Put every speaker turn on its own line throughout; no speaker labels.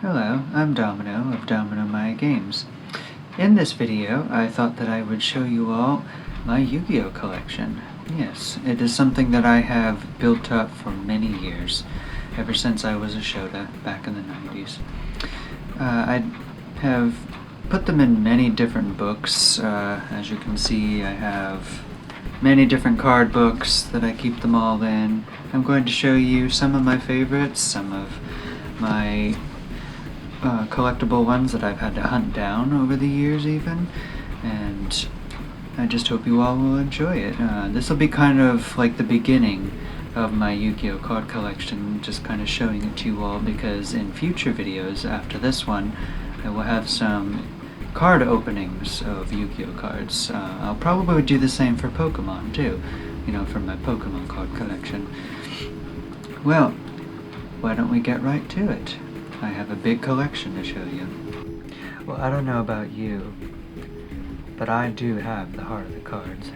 Hello, I'm Domino of Domino Miah Games. In this video, I thought that I would show you all my Yu-Gi-Oh collection. Yes, it is something that I have built up for many years, ever since I was a Shota back in the 90s. I have put them in many different books. As you can see, I have many different card books that I keep them all in. I'm going to show you some of my favorites, some of my collectible ones that I've had to hunt down over the years even, and I just hope you all will enjoy it. This will be kind of like the beginning of my Yu-Gi-Oh card collection, just kind of showing it to you all, because in future videos after this one I will have some card openings of Yu-Gi-Oh cards. I'll probably do the same for Pokemon too, for my Pokemon card collection. Well, why don't we get right to it? I have a big collection to show you. Well, I don't know about you, but I do have the heart of the cards.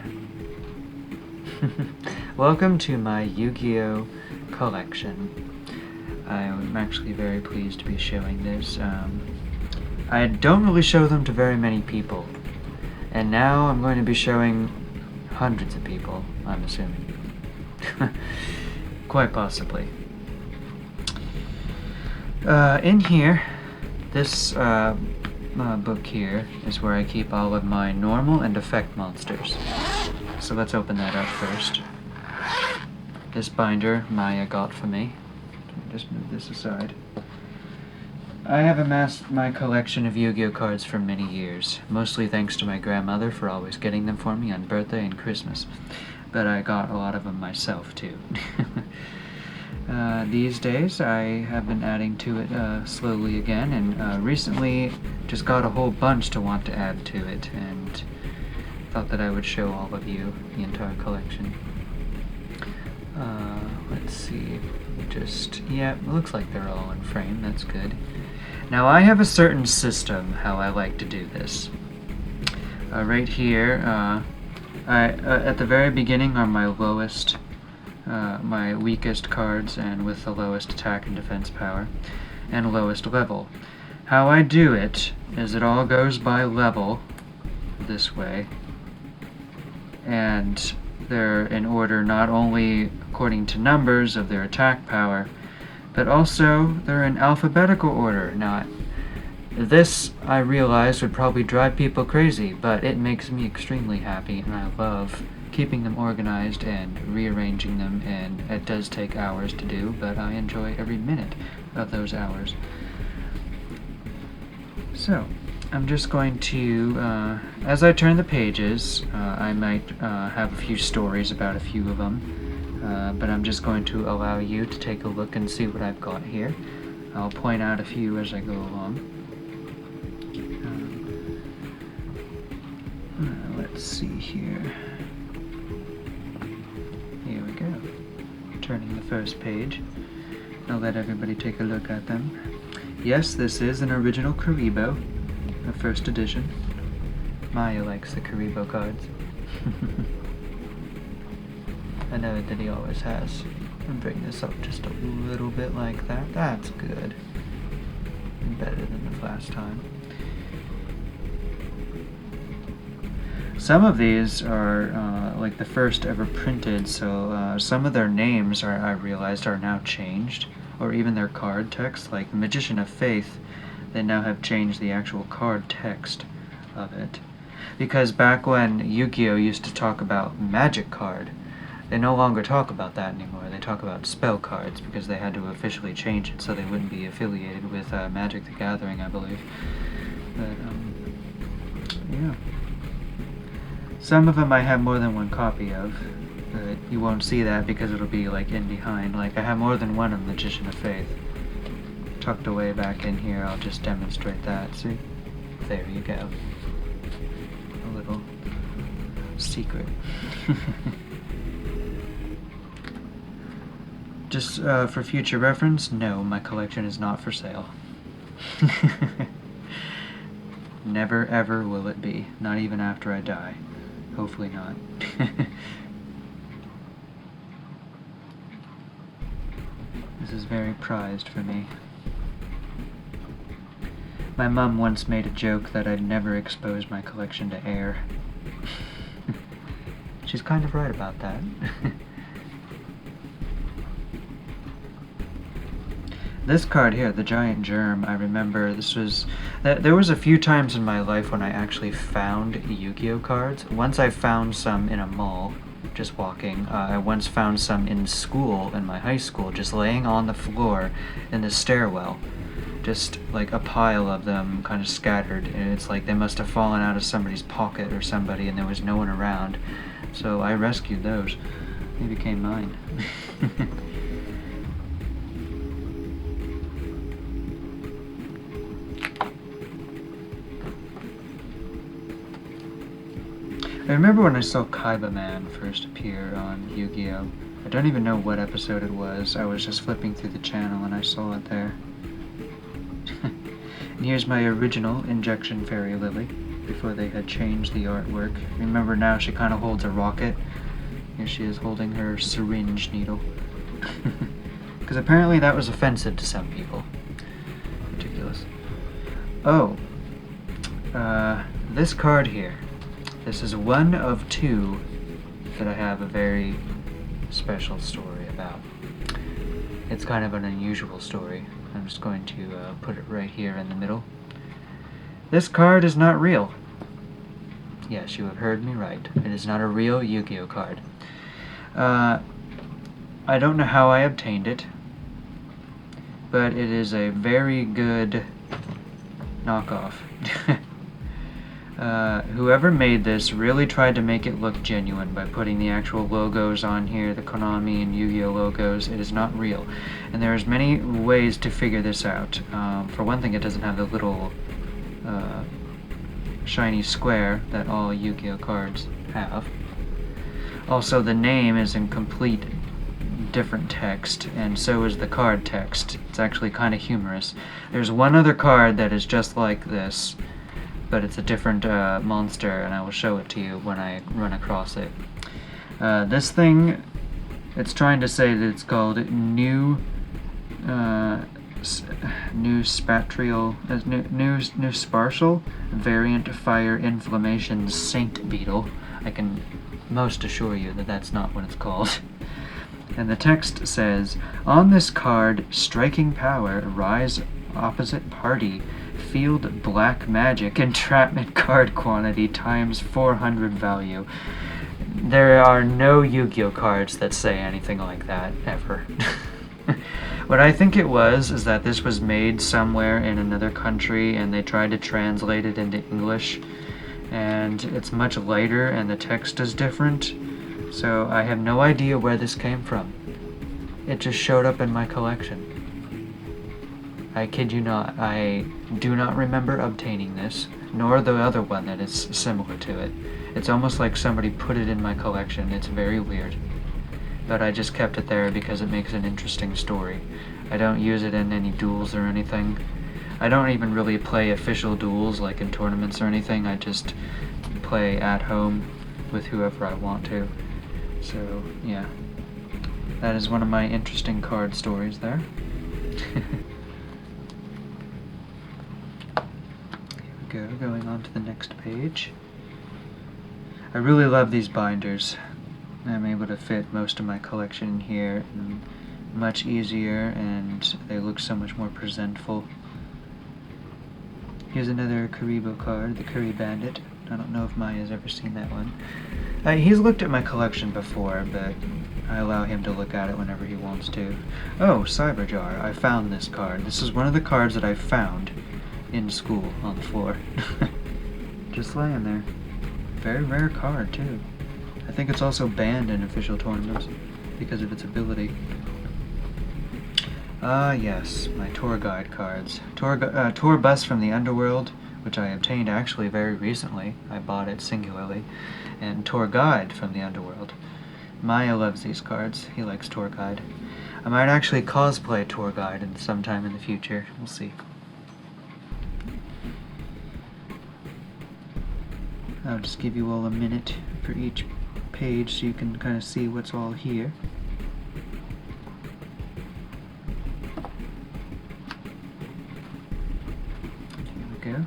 Welcome to my Yu-Gi-Oh collection. I'm actually very pleased to be showing this. I don't really show them to very many people, and now I'm going to be showing hundreds of people, I'm assuming. Quite possibly. In here, this book here is where I keep all of my normal and effect monsters. So let's open that up first. This binder Miah got for me. Let me just move this aside. I have amassed my collection of Yu-Gi-Oh cards for many years, mostly thanks to my grandmother for always getting them for me on birthday and Christmas. But I got a lot of them myself too. These days I have been adding to it slowly again, and recently just got a whole bunch to want to add to it, and thought that I would show all of you the entire collection. Let's see, yeah, it looks like they're all in frame, that's good. Now I have a certain system how I like to do this. Right here, at the very beginning are my lowest my weakest cards, and with the lowest attack and defense power, and lowest level. How I do it is it all goes by level, this way, and they're in order not only according to numbers of their attack power, but also they're in alphabetical order. Now, this, I realize, would probably drive people crazy, but it makes me extremely happy, and I love keeping them organized and rearranging them, and it does take hours to do, but I enjoy every minute of those hours. So, I'm just going to, as I turn the pages, I might have a few stories about a few of them, but I'm just going to allow you to take a look and see what I've got here. I'll point out a few as I go along. Let's see here. Here we go. Turning the first page. I'll let everybody take a look at them. Yes, this is an original Karibo, a first edition. Miah likes the Karibo cards. I know that he always has. I'll bring this up just a little bit like that. That's good. Better than the last time. Some of these are like the first ever printed, so some of their names I realized are now changed, or even their card text, like Magician of Faith, they now have changed the actual card text of it. Because back when Yu-Gi-Oh used to talk about magic card, they no longer talk about that anymore. They talk about spell cards, because they had to officially change it so they wouldn't be affiliated with Magic the Gathering, I believe. But, yeah. Some of them I have more than one copy of, but you won't see that because it'll be like in behind. Like I have more than one of Magician of Faith tucked away back in here. I'll just demonstrate that. See? There you go. A little secret. Just for future reference, no, my collection is not for sale. Never ever will it be, not even after I die. Hopefully not. This is very prized for me. My mom once made a joke that I'd never expose my collection to air. She's kind of right about that. This card here, the Giant Germ, I remember there was a few times in my life when I actually found Yu-Gi-Oh cards. Once I found some in a mall, just walking. I once found some in school, in my high school, just laying on the floor in the stairwell. Just like a pile of them kind of scattered, and it's like they must have fallen out of somebody's pocket or somebody and there was no one around. So I rescued those. They became mine. I remember when I saw Kaiba Man first appear on Yu-Gi-Oh! I don't even know what episode it was. I was just flipping through the channel and I saw it there. And here's my original Injection Fairy Lily, before they had changed the artwork. Remember now she kind of holds a rocket. Here she is holding her syringe needle. Because apparently that was offensive to some people. Ridiculous. Oh. This card here. This is one of two that I have a very special story about. It's kind of an unusual story. I'm just going to put it right here in the middle. This card is not real. Yes, you have heard me right. It is not a real Yu-Gi-Oh card. I don't know how I obtained it, but it is a very good knockoff. Whoever made this really tried to make it look genuine by putting the actual logos on here, the Konami and Yu-Gi-Oh logos. It is not real. And there's many ways to figure this out. For one thing, it doesn't have the little shiny square that all Yu-Gi-Oh cards have. Also, the name is in complete different text, and so is the card text. It's actually kind of humorous. There's one other card that is just like this, but it's a different monster, and I will show it to you when I run across it. This thing, it's trying to say that it's called New Spartial Variant Fire Inflammation Saint Beetle. I can most assure you that that's not what it's called. And the text says, on this card, striking power, rise opposite party, field black magic, entrapment card quantity times 400 value. There are no Yu-Gi-Oh cards that say anything like that, ever. What I think it was is that this was made somewhere in another country and they tried to translate it into English, and it's much lighter and the text is different, so I have no idea where this came from. It just showed up in my collection. I kid you not, I do not remember obtaining this, nor the other one that is similar to it. It's almost like somebody put it in my collection. It's very weird. But I just kept it there because it makes an interesting story. I don't use it in any duels or anything. I don't even really play official duels like in tournaments or anything. I just play at home with whoever I want to. So, yeah. That is one of my interesting card stories there. Here we go, going on to the next page. I really love these binders. I'm able to fit most of my collection in here, and much easier, and they look so much more presentful. Here's another Karibo card, the Curry Bandit. I don't know if Miah has ever seen that one. He's looked at my collection before, but I allow him to look at it whenever he wants to. Oh, Cyberjar. I found this card. This is one of the cards that I found in school on the floor. Just laying there. Very rare card, too. I think it's also banned in official tournaments because of its ability. Ah, yes, my tour guide cards. Tour Bus from the Underworld, which I obtained actually very recently. I bought it singularly. And Tour Guide from the Underworld. Miah loves these cards. He likes Tour Guide. I might actually cosplay Tour Guide sometime in the future. We'll see. I'll just give you all a minute for each page so you can kind of see what's all here. Here we go.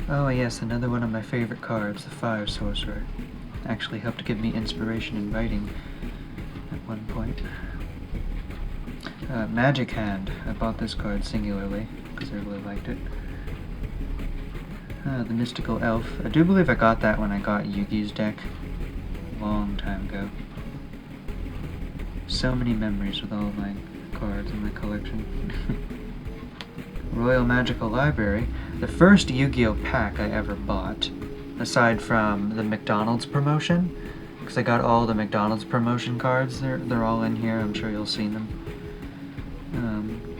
Oh yes, another one of my favorite cards, the Fire Sorcerer. Actually helped give me inspiration in writing at one point. Magic Hand. I bought this card singularly because I really liked it. The Mystical Elf. I do believe I got that when I got Yugi's deck a long time ago. So many memories with all of my cards in my collection. Royal Magical Library. The first Yu-Gi-Oh pack I ever bought, aside from the McDonald's promotion, because I got all the McDonald's promotion cards. They're all in here. I'm sure you'll see them.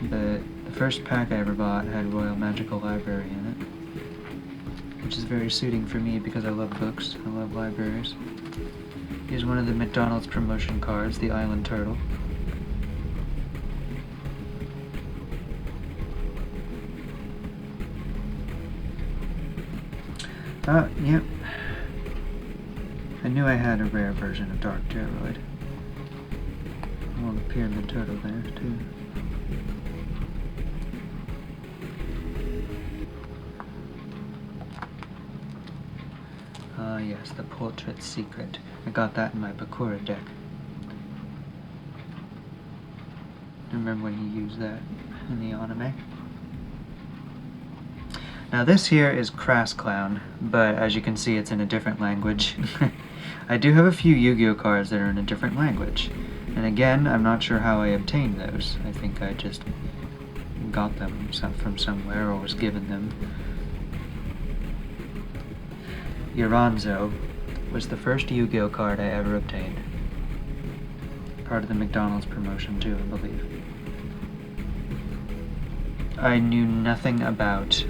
But the first pack I ever bought had Royal Magical Library in it, which is very suiting for me because I love books. I love libraries. Here's one of the McDonald's promotion cards, the Island Turtle. Yep. I knew I had a rare version of Dark Geroid. Well, the Pyramid Turtle there, too. Ah, yes, the Portrait Secret. I got that in my Bakura deck. I remember when you used that in the anime. Now this here is Crass Clown, but as you can see it's in a different language. I do have a few Yu-Gi-Oh cards that are in a different language. And again, I'm not sure how I obtained those. I think I just got them from somewhere or was given them. Yoranzo was the first Yu-Gi-Oh card I ever obtained. Part of the McDonald's promotion too, I believe. I knew nothing about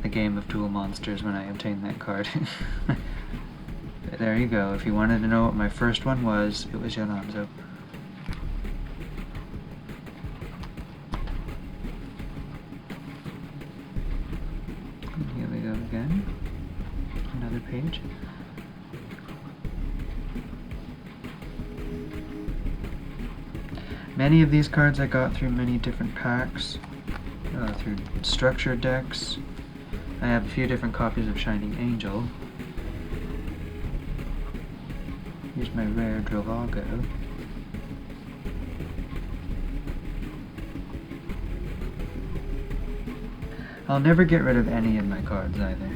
the game of Duel Monsters when I obtained that card. There you go. If you wanted to know what my first one was, it was Yoranzo. Here we go again. Another page. Many of these cards I got through many different packs, through structured decks. I have a few different copies of Shining Angel. Here's my rare Dravago. I'll never get rid of any of my cards either.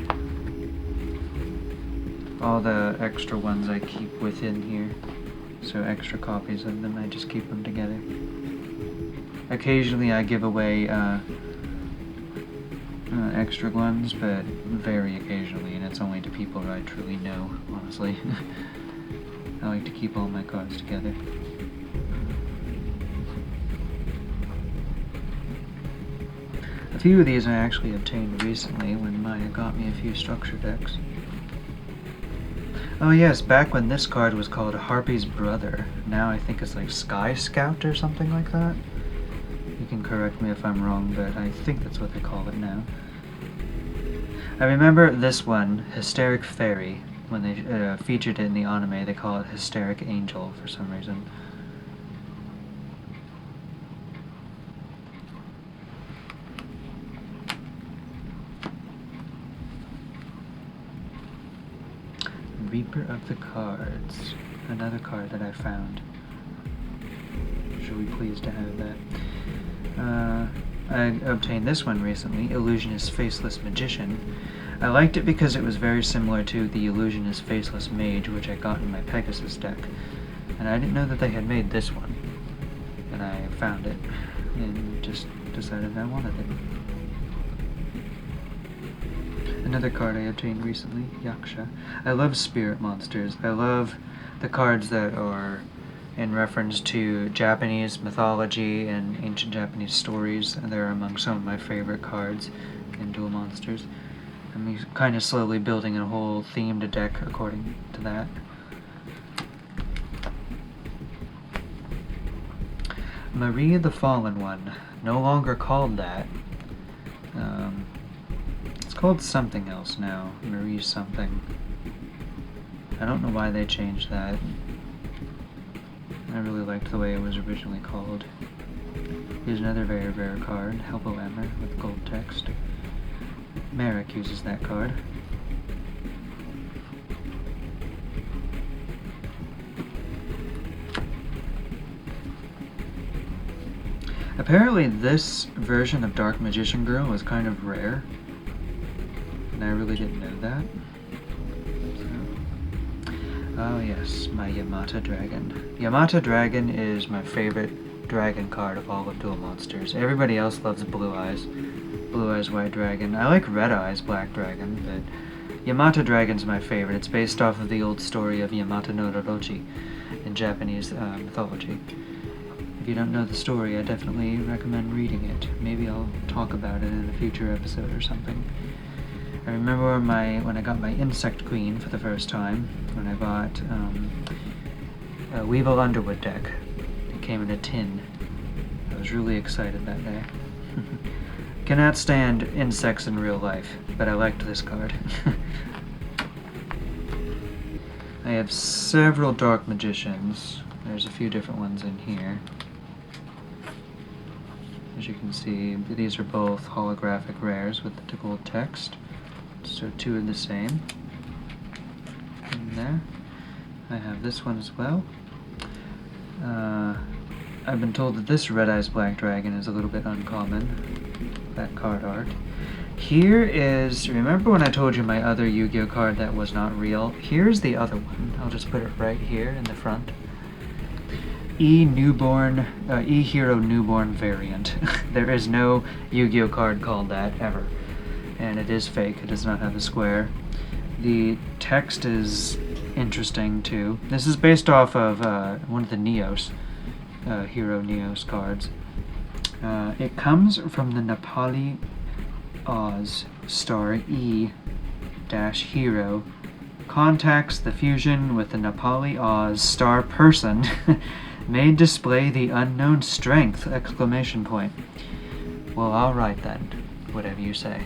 All the extra ones I keep within here. So extra copies of them, I just keep them together. Occasionally I give away extra ones, but very occasionally, and it's only to people that I truly know, honestly. I like to keep all my cards together. A few of these I actually obtained recently when Miah got me a few structure decks. Oh yes, back when this card was called Harpy's Brother. Now I think it's like Sky Scout or something like that. You can correct me if I'm wrong, but I think that's what they call it now. I remember this one, Hysteric Fairy. When they featured it in the anime, they call it Hysteric Angel for some reason. Reaper of the Cards. Another card that I found. Should be pleased to have that. I obtained this one recently, Illusionist Faceless Magician. I liked it because it was very similar to the Illusionist Faceless Mage, which I got in my Pegasus deck. And I didn't know that they had made this one. And I found it, and just decided I wanted it. Another card I obtained recently, Yaksha. I love spirit monsters. I love the cards that are in reference to Japanese mythology and ancient Japanese stories. They're among some of my favorite cards in Duel Monsters. I'm kind of slowly building a whole themed deck according to that. Marie the Fallen One. No longer called that. It's called something else now. Marie something. I don't know why they changed that. I really liked the way it was originally called. Here's another very rare card, Helpoemmer with gold text. Merrick uses that card. Apparently this version of Dark Magician Girl was kind of rare, and I really didn't know that. So. Oh yes, my Yamata Dragon. Yamata Dragon is my favorite dragon card of all of Duel Monsters. Everybody else loves Blue Eyes. Blue Eyes White Dragon. I like Red Eyes Black Dragon, but Yamata Dragon's my favorite. It's based off of the old story of Yamata no Orochi in Japanese mythology. If you don't know the story, I definitely recommend reading it. Maybe I'll talk about it in a future episode or something. I remember when I got my Insect Queen for the first time, when I bought a Weevil Underwood deck. It came in a tin. I was really excited that day. Cannot stand insects in real life, but I liked this card. I have several Dark Magicians. There's a few different ones in here. As you can see, these are both holographic rares with the gold text. So two are the same. In there. I have this one as well. I've been told that this Red Eyes Black Dragon is a little bit uncommon. That card art. Here is, remember when I told you my other Yu-Gi-Oh card that was not real? Here's the other one. I'll just put it right here in the front. E-Hero Newborn variant. There is no Yu-Gi-Oh card called that ever. And it is fake. It does not have a square. The text is interesting too. This is based off of one of the Neos, Hero Neos cards. It comes from the Nepali Oz star E-Hero contacts the fusion with the Nepali Oz star person may display the unknown strength! Exclamation point. Well, alright then. Whatever you say.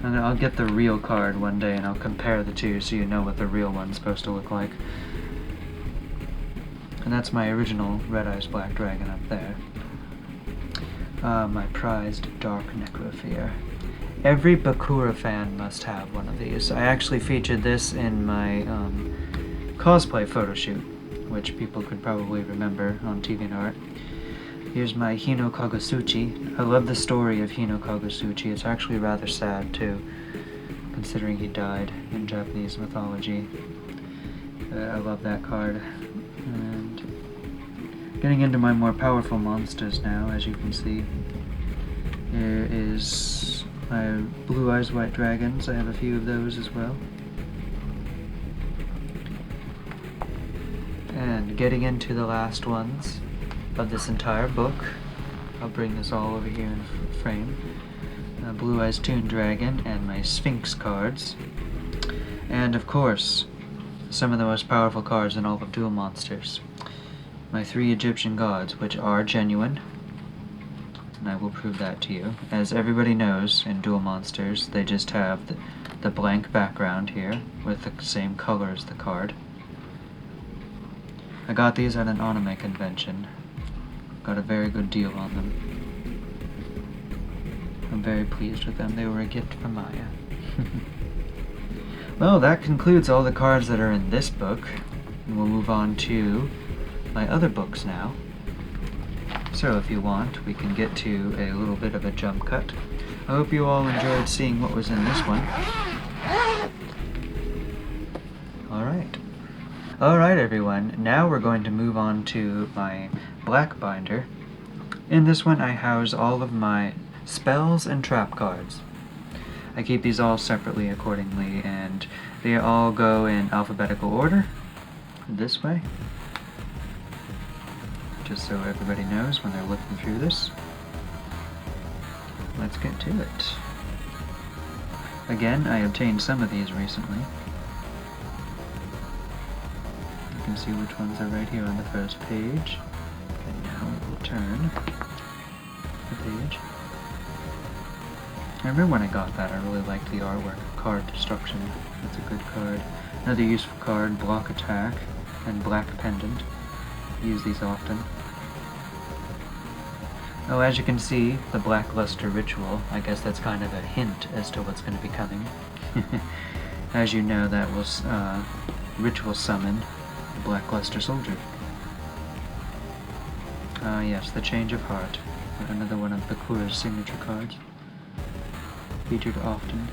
And I'll get the real card one day and I'll compare the two so you know what the real one's supposed to look like. And that's my original Red Eyes Black Dragon up there. My prized Dark Necrofear. Every Bakura fan must have one of these. I actually featured this in my cosplay photo shoot, which people could probably remember on DeviantArt. Here's my Hino Kagasuchi. I love the story of Hino Kagasuchi. It's actually rather sad too, considering he died in Japanese mythology. I love that card. And getting into my more powerful monsters now, as you can see. Here is my Blue Eyes White Dragons. I have a few of those as well. And getting into the last ones of this entire book. I'll bring this all over here in frame. Blue Eyes Toon Dragon and my Sphinx cards. And of course, some of the most powerful cards in all of Duel Monsters. My 3 Egyptian gods, which are genuine. And I will prove that to you. As everybody knows, in Duel Monsters, they just have the blank background here with the same color as the card. I got these at an anime convention. Got a very good deal on them. I'm very pleased with them. They were a gift from Miah. Well, that concludes all the cards that are in this book. And we'll move on to my other books now. So if you want, we can get to a little bit of a jump cut. I hope you all enjoyed seeing what was in this one. Alright everyone, now we're going to move on to my black binder. In this one I house all of my spells and trap cards. I keep these all separately accordingly, and they all go in alphabetical order, this way. Just so everybody knows when they're looking through this. Let's get to it. Again, I obtained some of these recently. You can see which ones are right here on the first page. And now we will turn the page. I remember when I got that, I really liked the artwork. Card Destruction, that's a good card. Another useful card, Block Attack, and Black Pendant. Use these often. Oh, as you can see, the Blackluster Ritual, I guess that's kind of a hint as to what's going to be coming. As you know, that was ritual summon the Blackluster Soldier. Yes, the Change of Heart. Another one of Bakura's signature cards. Featured often.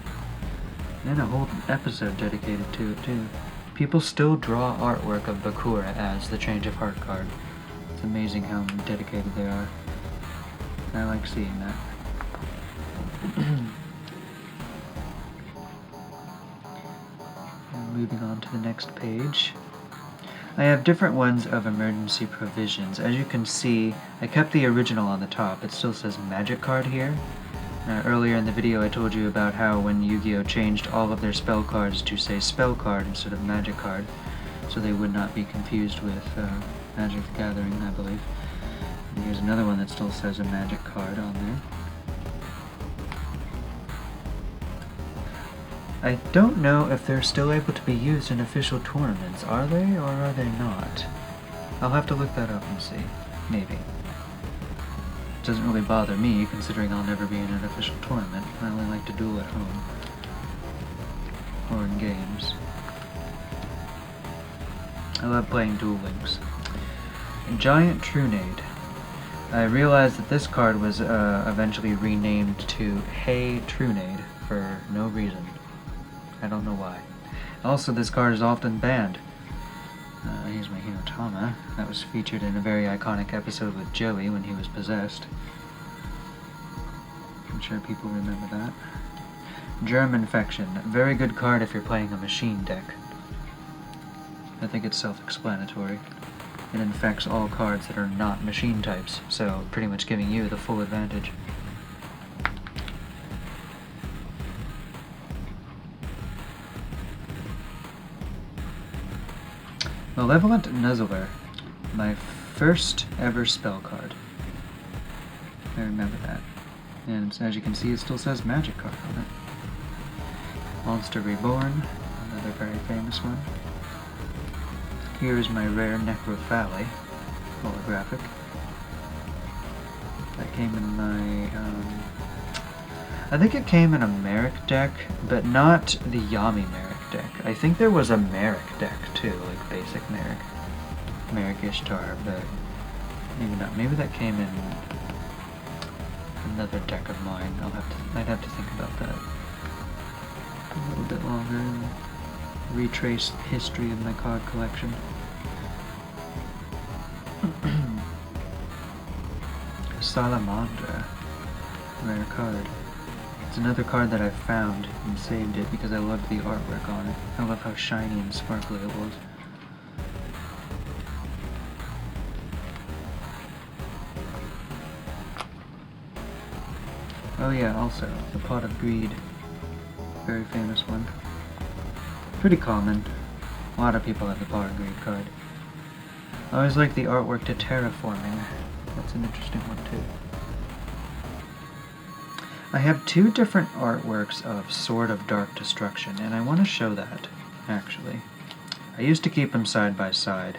And a whole episode dedicated to it, too. People still draw artwork of Bakura as the Change of Heart card. It's amazing how dedicated they are. I like seeing that. Moving on to the next page. I have different ones of emergency provisions. As you can see, I kept the original on the top. It still says Magic Card here. Earlier in the video I told you about how when Yu-Gi-Oh! Changed all of their spell cards to say Spell Card instead of Magic Card, so they would not be confused with Magic the Gathering, I believe. And here's another one that still says a Magic Card on there. I don't know if they're still able to be used in official tournaments. Are they, or are they not? I'll have to look that up and see. Maybe. It doesn't really bother me, considering I'll never be in an official tournament. I only like to duel at home. Or in games. I love playing Duel Links. Giant Trunade. I realized that this card was eventually renamed to Hey Trunade for no reason. I don't know why. Also, this card is often banned. Here's my Hinotama. That was featured in a very iconic episode with Joey when he was possessed. I'm sure people remember that. Germ Infection. Very good card if you're playing a machine deck. I think it's self-explanatory. It infects all cards that are not machine types, so pretty much giving you the full advantage. Malevolent Nuzzler, my first ever spell card. I remember that. And as you can see, it still says Magic Card on it. Monster Reborn, another very famous one. Here is my rare Necrophaly, holographic. That came in my, I think it came in a Merrick deck, but not the Yami Merrick deck. I think there was a Merrick deck too, like basic Merrick. Merrick Ishtar, but maybe not. Maybe that came in another deck of mine. I'd have to think about that a little bit longer and retrace the history of my card collection. Salamandra, rare card. It's another card that I found and saved it because I loved the artwork on it. I love how shiny and sparkly it was. Oh yeah, also, the Pot of Greed. Very famous one. Pretty common. A lot of people have the Pot of Greed card. I always like the artwork to Terraforming. That's an interesting one too. I have two different artworks of Sword of Dark Destruction, and I want to show that, actually. I used to keep them side by side.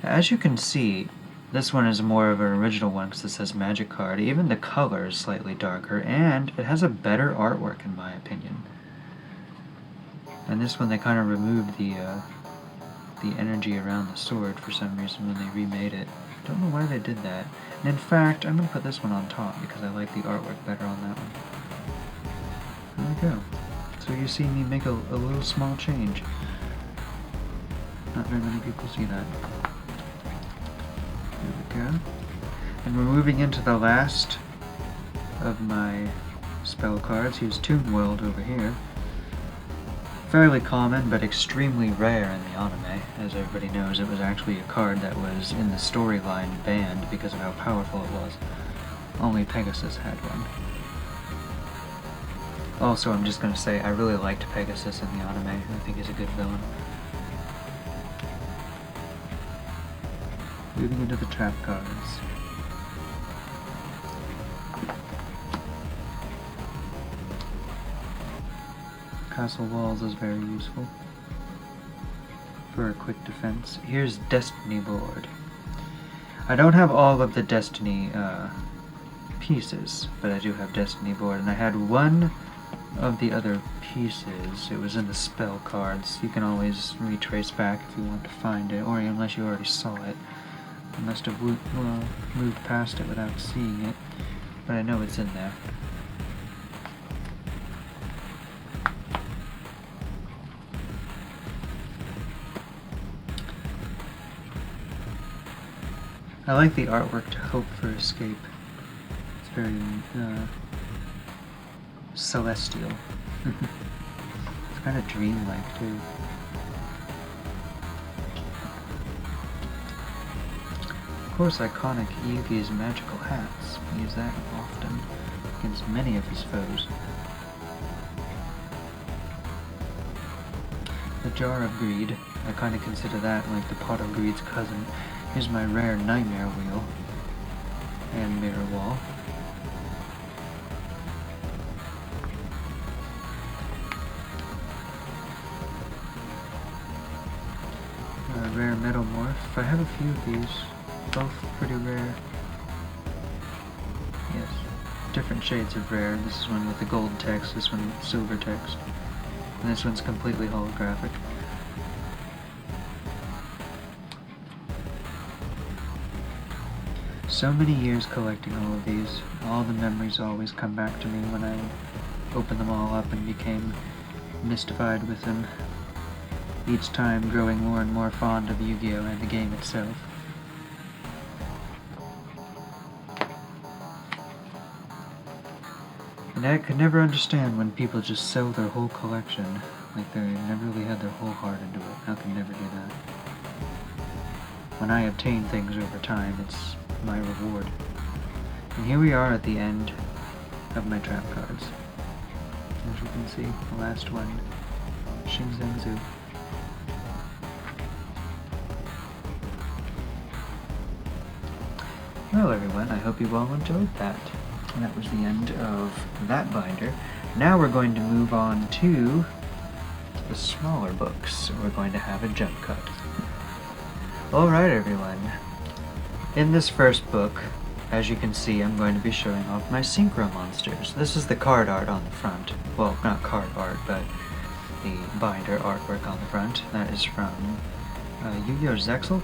As you can see, this one is more of an original one because it says Magic Card. Even the color is slightly darker, and it has a better artwork in my opinion. And this one they kind of removed the energy around the sword for some reason when they remade it. Don't know why they did that. And in fact, I'm going to put this one on top because I like the artwork better on that one. There we go. So you see me make a little small change. Not very many people see that. There we go. And we're moving into the last of my spell cards. Here's Toon World over here. Fairly common, but extremely rare in the anime. As everybody knows, it was actually a card that was in the storyline banned because of how powerful it was. Only Pegasus had one. Also, I'm just going to say, I really liked Pegasus in the anime. I think he's a good villain. Moving into the trap cards. Castle Walls is very useful for a quick defense. Here's Destiny Lord. I don't have all of the Destiny pieces, but I do have Destiny board, and I had one of the other pieces. It was in the spell cards. You can always retrace back if you want to find it, or unless you already saw it. I must have moved past it without seeing it, but I know it's in there. I like the artwork to Hope for Escape. It's very celestial. It's kind of dreamlike too. Of course, iconic Yugi's magical hats. We use that often against many of his foes. The Jar of Greed. I kind of consider that like the Pot of Greed's cousin. Here's my rare Nightmare Wheel and Mirror Wall. Rare Metamorph. I have a few of these, both pretty rare. Yes, different shades of rare. This is one with the gold text, this one with silver text, and this one's completely holographic. So many years collecting all of these. All the memories always come back to me when I opened them all up and became mystified with them. Each time growing more and more fond of Yu-Gi-Oh! And the game itself. And I could never understand when people just sell their whole collection, like they never really had their whole heart into it. I could never do that. When I obtain things over time, it's my reward. And here we are at the end of my trap cards. As you can see, the last one, Shinzenzu. Well everyone, I hope you all enjoyed that. And that was the end of that binder. Now we're going to move on to the smaller books. We're going to have a jump cut. Alright everyone. In this first book, as you can see, I'm going to be showing off my Synchro Monsters. This is the card art on the front. Well, not card art, but the binder artwork on the front. That is from Yu-Gi-Oh! Zexal,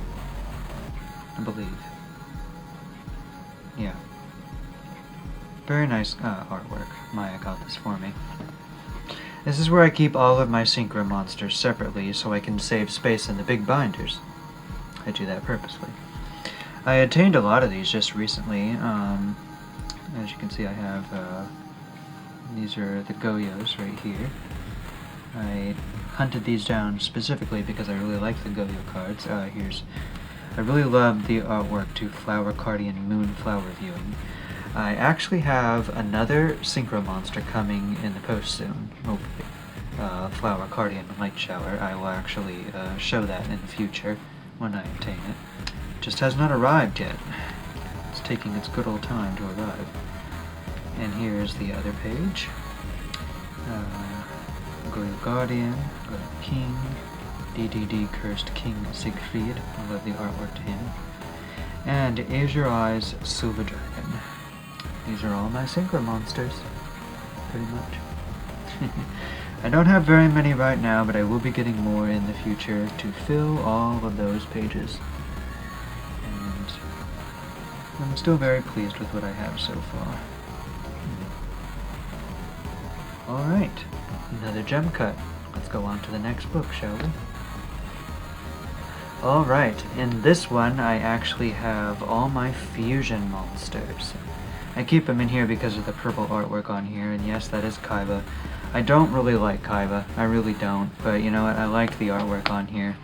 I believe. Yeah. Very nice artwork. Miah got this for me. This is where I keep all of my Synchro Monsters separately so I can save space in the big binders. I do that purposely. I attained a lot of these just recently. As you can see, I have these are the Goyos right here. I hunted these down specifically because I really like the Goyo cards. I really love the artwork to Flower Cardian Moonflower Viewing. I actually have another Synchro Monster coming in the post soon, hopefully. Flower Cardian Light Shower. I will actually show that in the future when I obtain it. Just has not arrived yet. It's taking its good old time to arrive. And here's the other page. Goyo Guardian, Goyo King, DDD Cursed King Siegfried. I love the artwork to him. And Azure Eyes Silver Dragon. These are all my Synchro Monsters, pretty much. I don't have very many right now, but I will be getting more in the future to fill all of those pages. And I'm still very pleased with what I have so far. Alright, another gem cut. Let's go on to the next book, shall we? Alright, in this one I actually have all my fusion monsters. I keep them in here because of the purple artwork on here, and yes, that is Kaiba. I don't really like Kaiba, I really don't, but you know what, I like the artwork on here.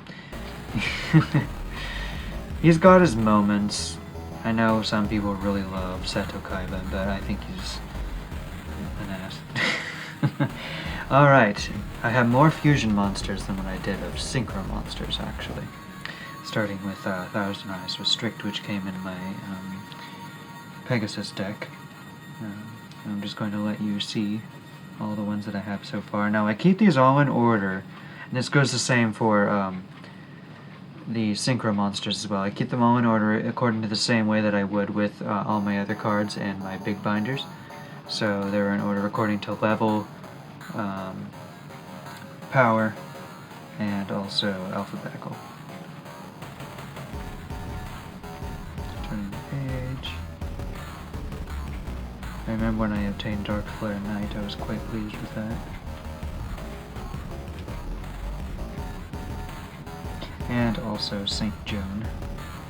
He's got his moments. I know some people really love Seto Kaiba, but I think he's an ass. Alright, I have more fusion monsters than what I did of Synchro Monsters, actually. Starting with Thousand Eyes Restrict, which came in my Pegasus deck. I'm just going to let you see all the ones that I have so far. Now I keep these all in order, and this goes the same for the synchro monsters as well. I keep them all in order according to the same way that I would with all my other cards and my big binders. So they're in order according to level, power, and also alphabetical. Turning the page. I remember when I obtained Dark Flare Knight, I was quite pleased with that. And also St. Joan.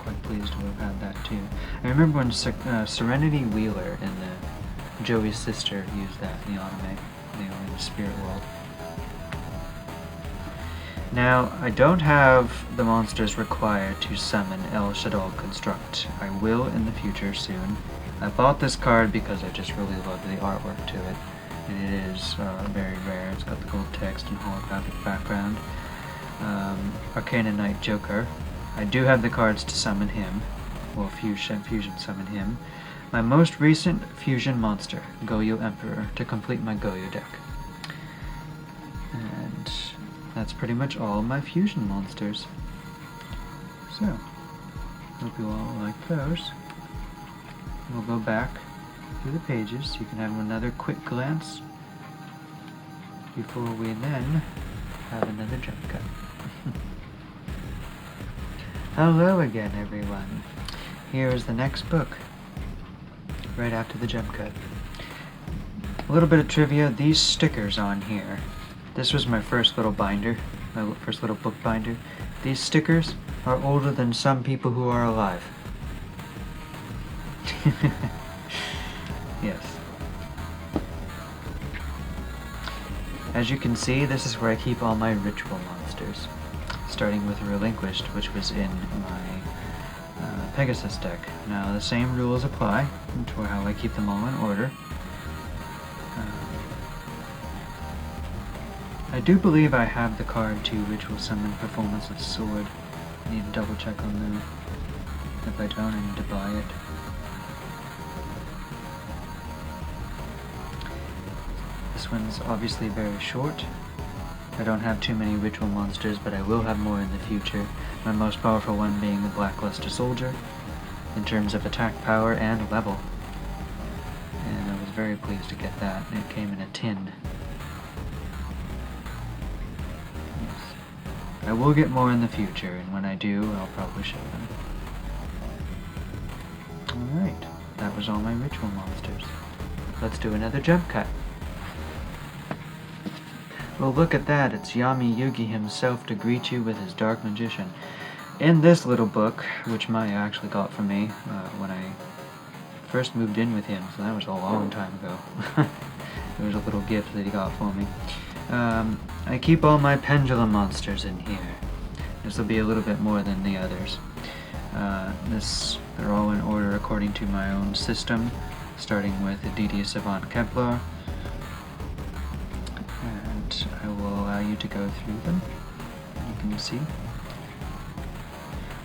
Quite pleased to have had that too. I remember when Serenity Wheeler and Joey's sister used that in the anime. They were in the spirit world. Now, I don't have the monsters required to summon El Shaddol Construct. I will in the future soon. I bought this card because I just really love the artwork to it. And it is very rare. It's got the gold text and holographic background. Arcana Knight Joker. I do have the cards to summon him. Well, fusion summon him. My most recent fusion monster, Goyo Emperor, to complete my Goyo deck. And that's pretty much all of my fusion monsters. So, hope you all like those. We'll go back through the pages so you can have another quick glance before we then have another jump cut. Hello again, everyone. Here is the next book, right after the jump cut. A little bit of trivia, these stickers on here, this was my first little binder, my first little book binder. These stickers are older than some people who are alive. Yes. As you can see, this is where I keep all my ritual monsters. Starting with Relinquished, which was in my Pegasus deck. Now the same rules apply to how I keep them all in order. I do believe I have the card to Ritual Summon Performance of Sword. I need to double check on that. If I don't, I need to buy it. This one's obviously very short. I don't have too many ritual monsters, but I will have more in the future. My most powerful one being the Blackluster Soldier, in terms of attack power and level. And I was very pleased to get that. It came in a tin. Yes. I will get more in the future, and when I do, I'll probably show them. Alright, that was all my ritual monsters. Let's do another jump cut. Well, look at that, it's Yami Yugi himself to greet you with his Dark Magician. In this little book, which Miah actually got for me when I first moved in with him, so that was a long time ago. It was a little gift that he got for me. I keep all my pendulum monsters in here. This will be a little bit more than the others. They're all in order according to my own system, starting with DD Savant Kepler. I will allow you to go through them. You can see.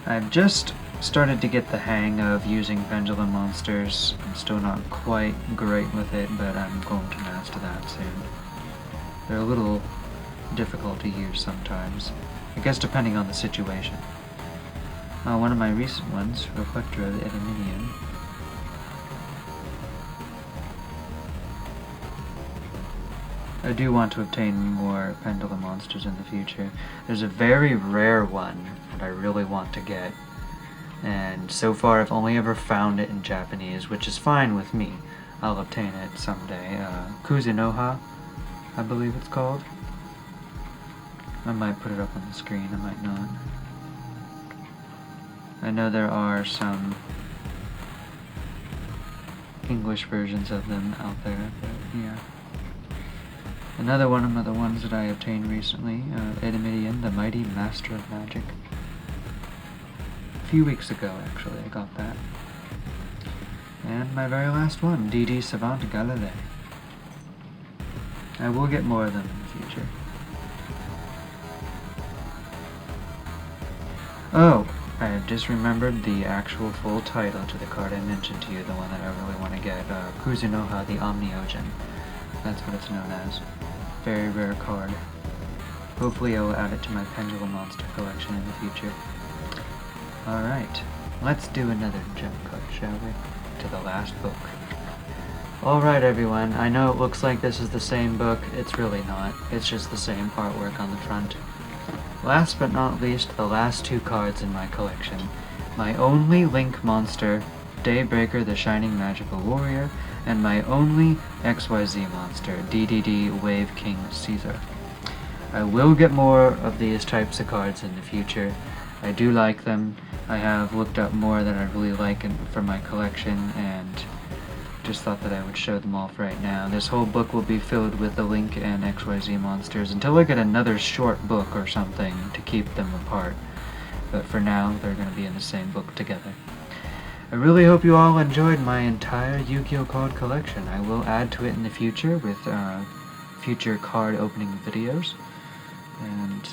I've just started to get the hang of using pendulum monsters. I'm still not quite great with it, but I'm going to master that soon. They're a little difficult to use sometimes. I guess depending on the situation. One of my recent ones, Reflector of the Edaminium. I do want to obtain more pendulum monsters in the future. There's a very rare one that I really want to get, and so far I've only ever found it in Japanese, which is fine with me. I'll obtain it someday. Kuzenoha, I believe it's called. I might put it up on the screen, I might not. I know there are some English versions of them out there, but yeah. Another one of the ones that I obtained recently, Edamidian, the Mighty Master of Magic. A few weeks ago, actually, I got that. And my very last one, DD Savant Galilei. I will get more of them in the future. Oh, I have just remembered the actual full title to the card I mentioned to you, the one that I really want to get, Kuzunoha the Omniogen. That's what it's known as. Very rare card. Hopefully I will add it to my Pendulum Monster collection in the future. Alright, let's do another jump cut, shall we? To the last book. Alright everyone, I know it looks like this is the same book. It's really not. It's just the same artwork on the front. Last but not least, the last two cards in my collection. My only Link monster, Daybreaker the Shining Magical Warrior, and my only XYZ monster, DDD Wave King Caesar. I will get more of these types of cards in the future. I do like them. I have looked up more that I really like for my collection, and just thought that I would show them off right now. This whole book will be filled with the Link and XYZ monsters until I get another short book or something to keep them apart. But for now, they're going to be in the same book together. I really hope you all enjoyed my entire Yu-Gi-Oh! Card collection. I will add to it in the future with future card opening videos. And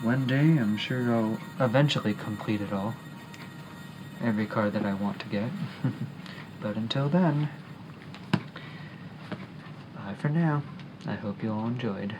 one day, I'm sure I'll eventually complete it all. Every card that I want to get. But until then, bye for now. I hope you all enjoyed.